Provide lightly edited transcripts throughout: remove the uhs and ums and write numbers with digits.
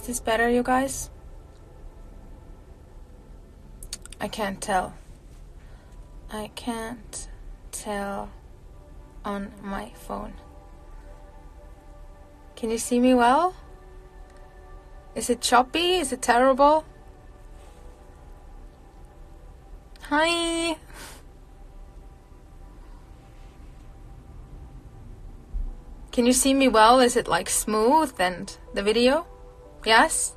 this better, you guys? I can't tell. I can't tell on my phone. Can you see me well? Is it choppy? Is it terrible? Hi! Can you see me well? Is it like smooth and the video? Yes?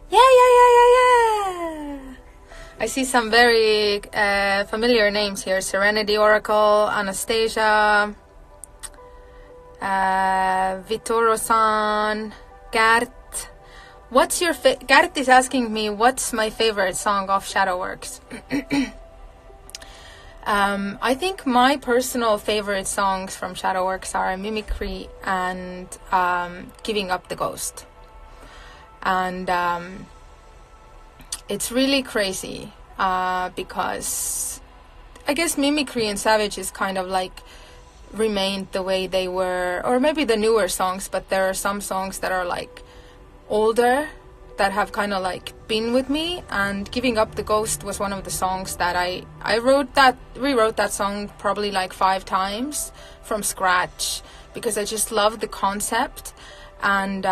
Yeah! I see some very familiar names here. Serenity Oracle, Anastasia, Vitoro-san, Gert. What's your Gert is asking me what's my favorite song of Shadowworks. I think my personal favorite songs from Shadowworks are Mimicry and Giving Up the Ghost. And it's really crazy because I guess Mimicry and Savage is kind of like remained the way they were, or maybe the newer songs, but there are some songs that are like older that have kind of like been with me, and Giving Up the Ghost was one of the songs that I rewrote that song probably like 5 times from scratch because I just loved the concept. And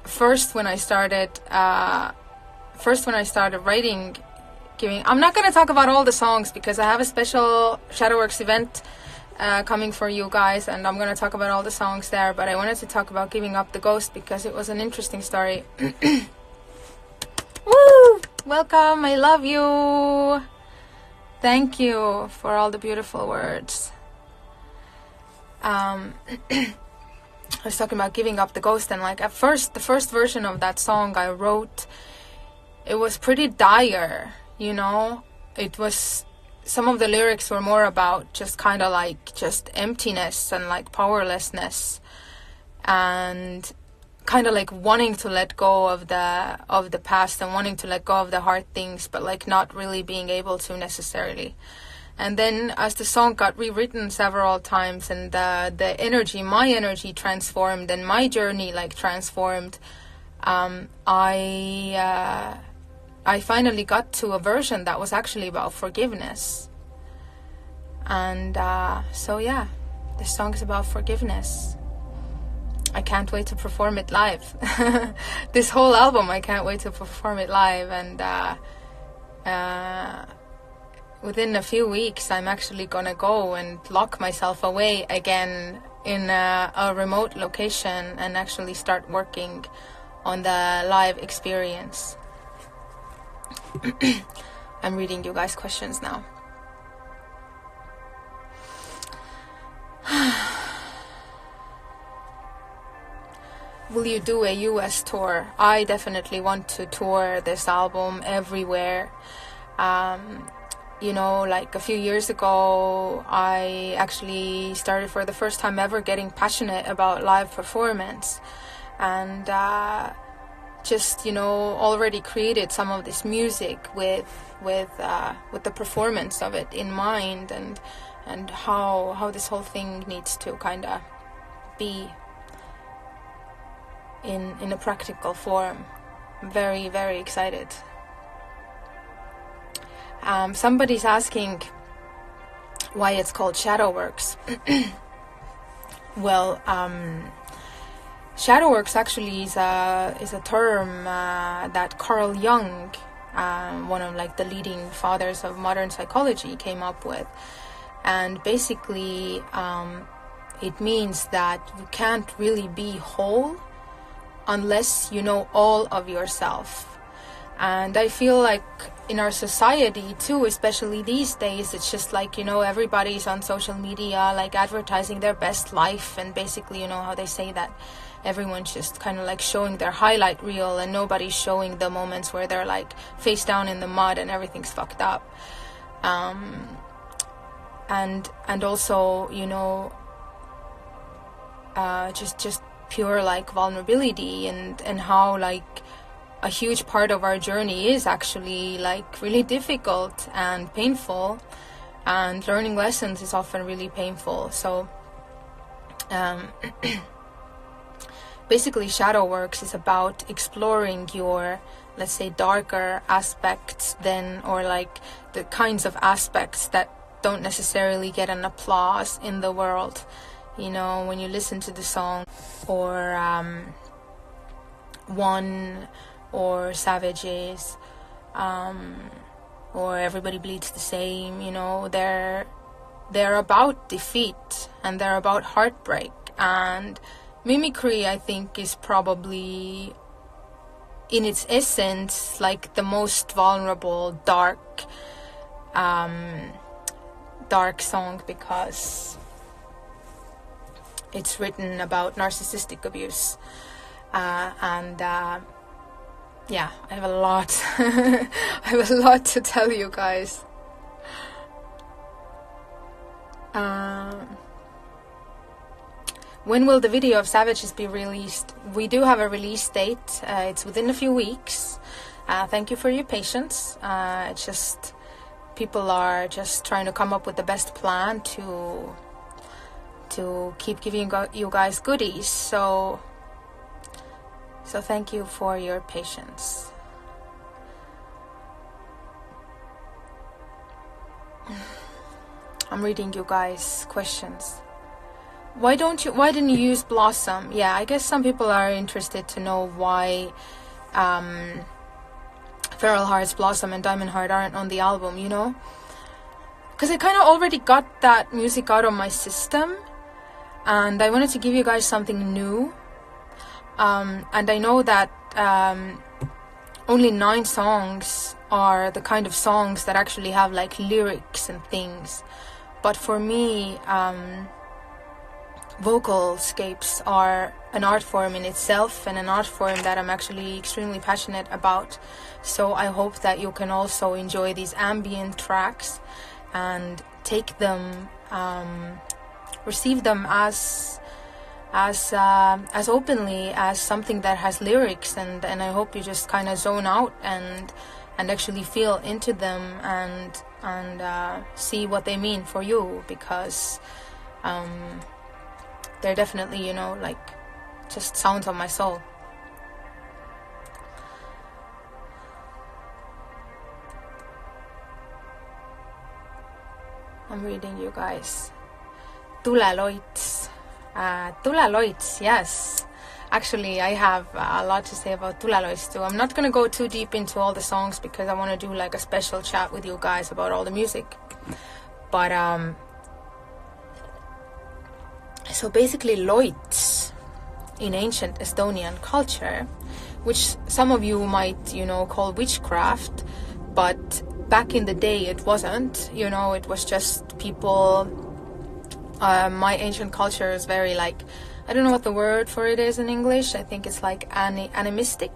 first when I started writing I'm not going to talk about all the songs because I have a special Shadowworks event coming for you guys, and I'm going to talk about all the songs there, but I wanted to talk about Giving Up the Ghost because it was an interesting story. Woo! Welcome, I love you. Thank you for all the beautiful words. I was talking about Giving Up the Ghost, and like at first, the first version of that song I wrote, it was pretty dire, you know? It was, some of the lyrics were more about just kind of like just emptiness and like powerlessness and kind of like wanting to let go of the past and wanting to let go of the hard things, but like not really being able to necessarily. And then as the song got rewritten several times and the energy, my energy transformed and my journey like transformed, I finally got to a version that was actually about forgiveness. And so yeah, the song is about forgiveness. I can't wait to perform it live. This whole album, I can't wait to perform it live. And within a few weeks, I'm actually gonna go and lock myself away again in a remote location and actually start working on the live experience. I'm reading you guys' questions now. Will you do a US tour? I definitely want to tour this album everywhere. You know, like a few years ago, I actually started for the first time ever getting passionate about live performance. And just, you know, already created some of this music with the performance of it in mind, and how this whole thing needs to kind of be in a practical form. I'm very, very excited. Somebody's asking why it's called Shadowworks. Well, Shadowworks actually is a term that Carl Jung, one of like the leading fathers of modern psychology, came up with. And basically it means that you can't really be whole unless you know all of yourself. And I feel like in our society too, especially these days, it's just like, you know, everybody's on social media like advertising their best life, and basically, you know how they say that everyone's just kind of like showing their highlight reel and nobody's showing the moments where they're like face down in the mud and everything's fucked up. And also, you know, just pure like vulnerability and how like a huge part of our journey is actually like really difficult and painful, and learning lessons is often really painful. So basically shadow works is about exploring your, let's say, darker aspects then, or like the kinds of aspects that don't necessarily get an applause in the world. You know, when you listen to the song, or One, or Savages, or Everybody Bleeds the Same, you know, they're about defeat and they're about heartbreak. And mimicry, I think, is probably in its essence like the most vulnerable, dark song, because it's written about narcissistic abuse. Yeah, I have a lot I have a lot to tell you guys. When will the video of Savages be released? We do have a release date. It's within a few weeks. Thank you for your patience. It's just people are just trying to come up with the best plan to keep giving you guys goodies. So thank you for your patience. I'm reading you guys' questions. Why didn't you use Blossom? Yeah, I guess some people are interested to know why Feral Heart's Blossom and Diamond Heart aren't on the album, you know? Because I kind of already got that music out of my system, and I wanted to give you guys something new. And I know that only 9 songs are the kind of songs that actually have like lyrics and things. But for me, vocalscapes are an art form in itself, and an art form that I'm actually extremely passionate about. So I hope that you can also enjoy these ambient tracks and take them, receive them as openly as something that has lyrics, and I hope you just kind of zone out and actually feel into them and see what they mean for you, because they're definitely, you know, like just sounds of my soul. I'm reading you guys. Tulaloits. Tulaloits, yes. Actually, I have a lot to say about Tulaloits too. I'm not going to go too deep into all the songs because I want to do like a special chat with you guys about all the music. But so basically loits in ancient Estonian culture, which some of you might, you know, call witchcraft, but back in the day it wasn't, you know, it was just people. My ancient culture is very like, I don't know what the word for it is in English. I think it's like animistic.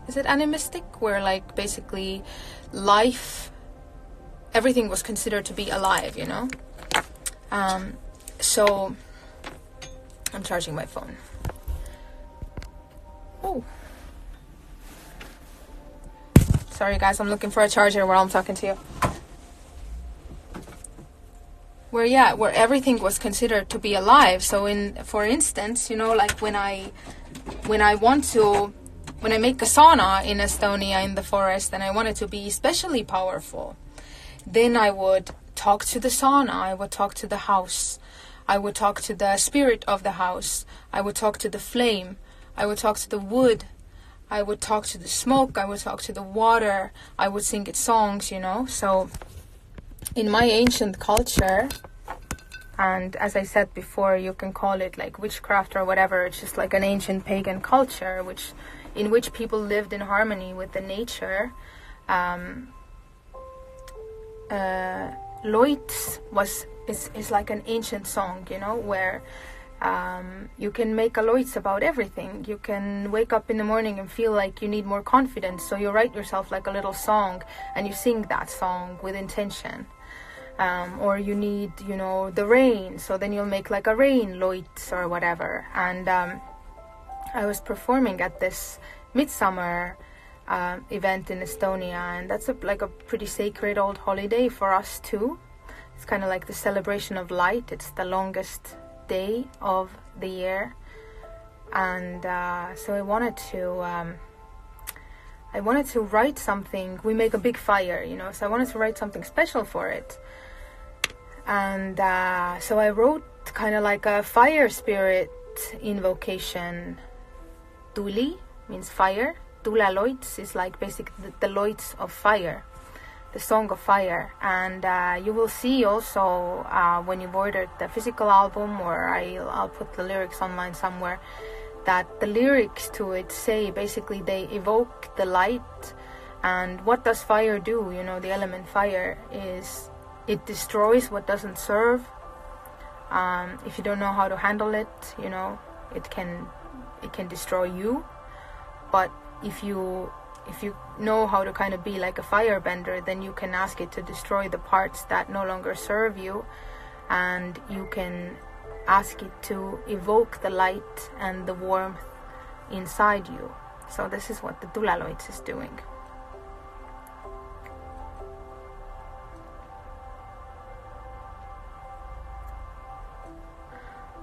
Is it animistic? Where like basically life, everything was considered to be alive, you know? So I'm charging my phone. Oh. Sorry guys, I'm looking for a charger while I'm talking to you. Where everything was considered to be alive. So for instance, you know, like when I make a sauna in Estonia in the forest and I want it to be especially powerful, then I would talk to the sauna, I would talk to the house, I would talk to the spirit of the house, I would talk to the flame, I would talk to the wood, I would talk to the smoke, I would talk to the water, I would sing its songs, you know. So in my ancient culture, and as I said before, you can call it like witchcraft or whatever, it's just like an ancient pagan culture in which people lived in harmony with the nature. Loits is like an ancient song, you know, where you can make a loits about everything. You can wake up in the morning and feel like you need more confidence, so you write yourself like a little song and you sing that song with intention. Or you need, you know, the rain, so then you'll make like a rain loits or whatever. And I was performing at this midsummer event in Estonia, and that's like a pretty sacred old holiday for us too. It's kind of like the celebration of light. It's the longest day of the year, And so I wanted to write something. We make a big fire, you know, so I wanted to write something special for it. And so I wrote kind of like a fire spirit invocation. Tuli means fire. Tula loits is like basically the loits of fire, the song of fire. And you will see also when you've ordered the physical album, or I'll put the lyrics online somewhere, that the lyrics to it say basically they evoke the light. And what does fire do? You know, the element fire is, it destroys what doesn't serve. If you don't know how to handle it, you know, it can destroy you. But if you know how to kind of be like a firebender, then you can ask it to destroy the parts that no longer serve you, and you can ask it to evoke the light and the warmth inside you. So this is what the Tulaloids is doing.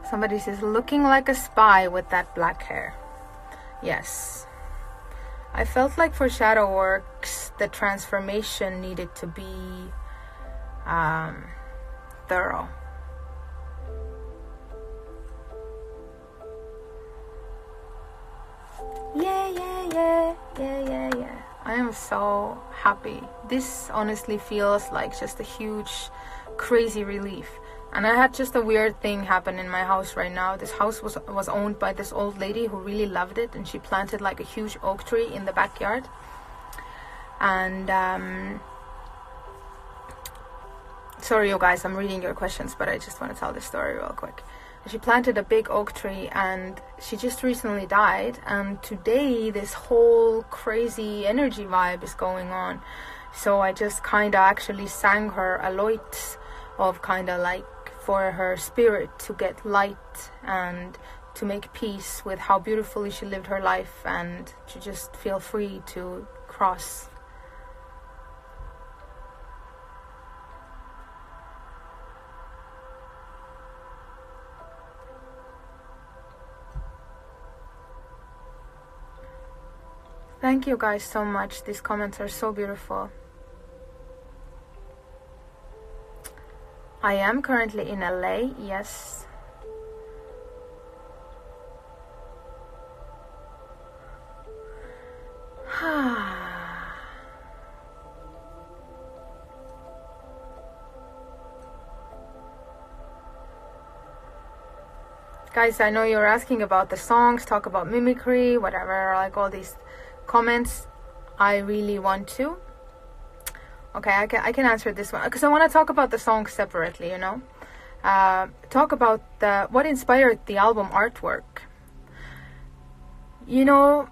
Somebody says, looking like a spy with that black hair. Yes. I felt like for shadow works, the transformation needed to be thorough. Yeah. I am so happy. This honestly feels like just a huge, crazy relief. And I had just a weird thing happen in my house right now. This house was owned by this old lady who really loved it, and she planted like a huge oak tree in the backyard. And sorry you guys, I'm reading your questions, but I just want to tell this story real quick. She planted a big oak tree, and she just recently died, and today this whole crazy energy vibe is going on. So I just kind of actually sang her a loit of kind of like for her spirit to get light and to make peace with how beautifully she lived her life, and to just feel free to cross. Thank you guys so much. These comments are so beautiful. I am currently in LA, yes. Guys, I know you're asking about the songs, talk about mimicry, whatever, like all these comments. I really want to. Okay, I can answer this one because I want to talk about the songs separately, you know. Talk about what inspired the album artwork. You know,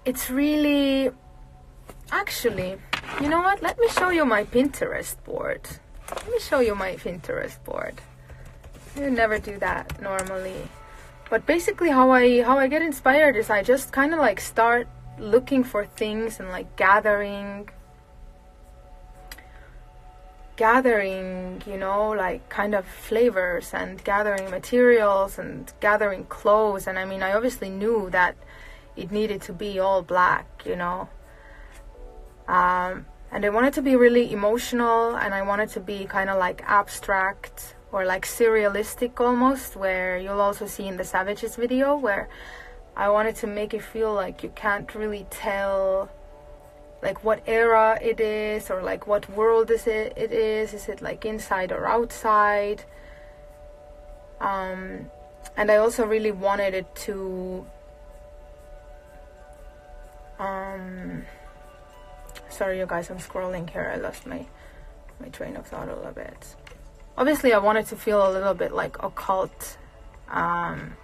it's really... Actually, you know what? Let me show you my Pinterest board. You never do that normally. But basically how I get inspired is I just kind of like start looking for things and like gathering, you know, like kind of flavors, and gathering materials and gathering clothes. And I mean, I obviously knew that it needed to be all black, you know. And I wanted to be really emotional, and I wanted to be kind of like abstract or like surrealistic almost, where you'll also see in the Savages video, where I wanted to make it feel like you can't really tell like what era it is, or like what world is it like inside or outside. And I also really wanted it to sorry you guys, I'm scrolling here, I lost my train of thought a little bit. Obviously I wanted to feel a little bit like occult, and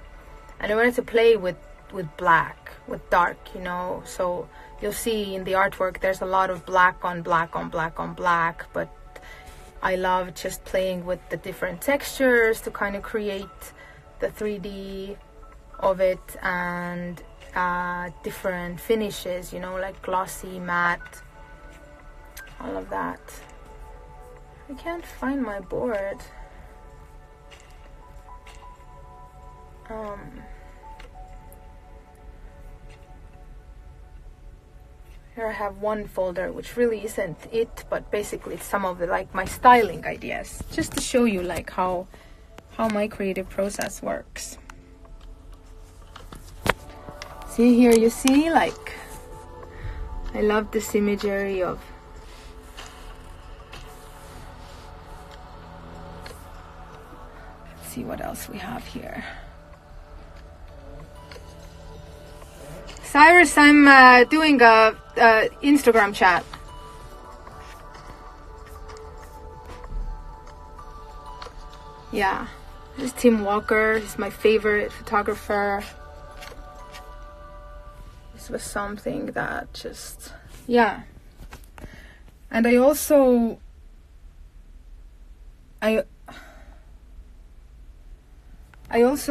I wanted to play with black, with dark, you know. So you'll see in the artwork there's a lot of black on black on black on black, but I love just playing with the different textures to kind of create the 3D of it, and different finishes, you know, like glossy, matte, all of that. I can't find my board. here I have one folder which really isn't it, but basically it's some of the like my styling ideas, just to show you like how my creative process works. See here, you see, like I love this imagery of see what else we have here. Cyrus, I'm doing a Instagram chat. Yeah, this is Tim Walker. He's my favorite photographer. This was something that just, yeah. And I also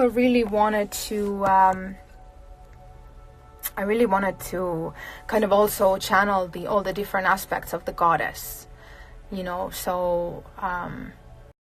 really wanted to kind of also channel all the different aspects of the goddess, you know. So